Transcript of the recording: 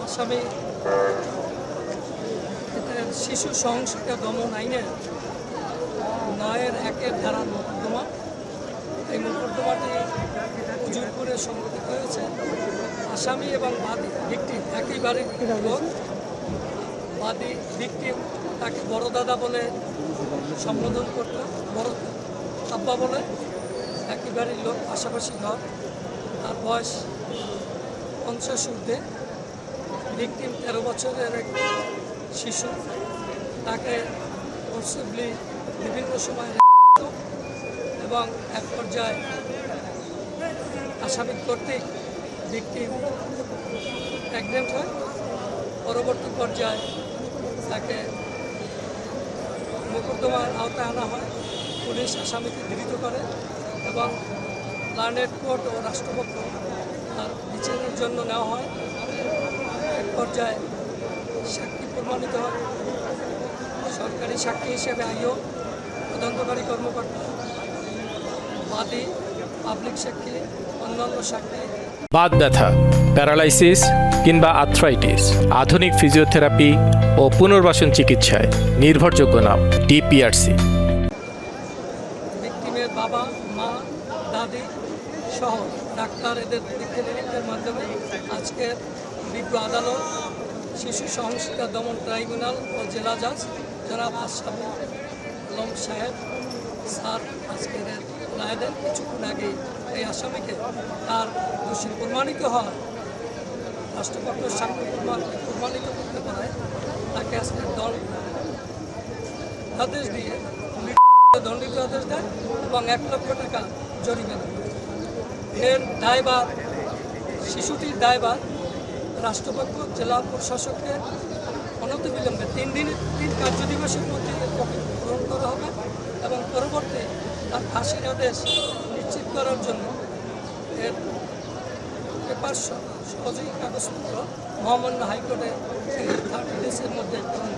আসামি শিশু সহিংসতা দমন আইনের 9(1) ধারার মোকদ্দমা। এই মোকদ্দমাটি উজিরপুরে সংঘটিত হয়েছে। আসামি এবং বাদী ভিকটিম একই বাড়ির লোক। বাদী ভিকটিম তাকে বড় দাদা বলে সম্বোধন করত, বড় আব্বা বলে। একই বাড়ির লোক, পাশাপাশি ঘর। তার বয়স 50 ঊর্ধ্বে। ভিকটিম 13 বছরের এক শিশু। তাকে ফোর্সিবলি বিভিন্ন সময় এবং এক পর্যায়ে আসামি কর্তৃক ভিকটিম প্রেগনেন্ট হয়। পরবর্তী পর্যায়ে তাকে মোকদ্দমার আওতায় আনা হয়। পুলিশ আসামিকে গৃহীত করে এবং লার্নেড কোর্ট ও রাষ্ট্রপক্ষ তার বিচারের জন্য নেওয়া হয়। এক পর্যায়ে সাক্ষী প্রমাণিত হয়। সরকারি সাক্ষী হিসেবে আইও, তদন্তকারী কর্মকর্তা, বাদী, পাবলিক সাক্ষী, অন্যান্য সাক্ষী। বাত ব্যথা, প্যারালাইসিস কিংবা আর্থ্রাইটিস, আধুনিক ফিজিওথেরাপি ও পুনর্বাসন চিকিৎসায় নির্ভরযোগ্য নাম ডিপিআরসি। ভিকটিমের বাবা, মা, দাদি সহ ডাক্তার এদের পরীক্ষা নিরীক্ষার মাধ্যমে আজকের বিজ্ঞ আদালত, শিশু সহিংসতা দমন ট্রাইব্যুনাল ও জেলা জাজ জনাব আশরাফুল আলম সাহেব স্যার আজকের রায় দেন। কিছুক্ষণ আগে এই আসামিকে তার দোষী প্রমাণিত হওয়া রাষ্ট্রপক্ষ সাক্ষ্য প্রমাণিত করতে পারে তাকে আজকের আদেশ দিয়ে দণ্ডিত আদেশ দেয় এবং 1 লক্ষ টাকা জরিমানা। এর দায়ভার, শিশুটির দায়ভার রাষ্ট্রপক্ষ জেলা প্রশাসককে অনতিবিলম্বে 3 কার্যদিবসের মধ্যে এর কপি গ্রহণ করা হবে এবং পরবর্তী তার ফাঁসির আদেশ নিশ্চিত করার জন্য এর পেপার সহযোগী কাগজপত্র মহামান্য হাইকোর্টে 30 ডেজের মধ্যে গ্রহণ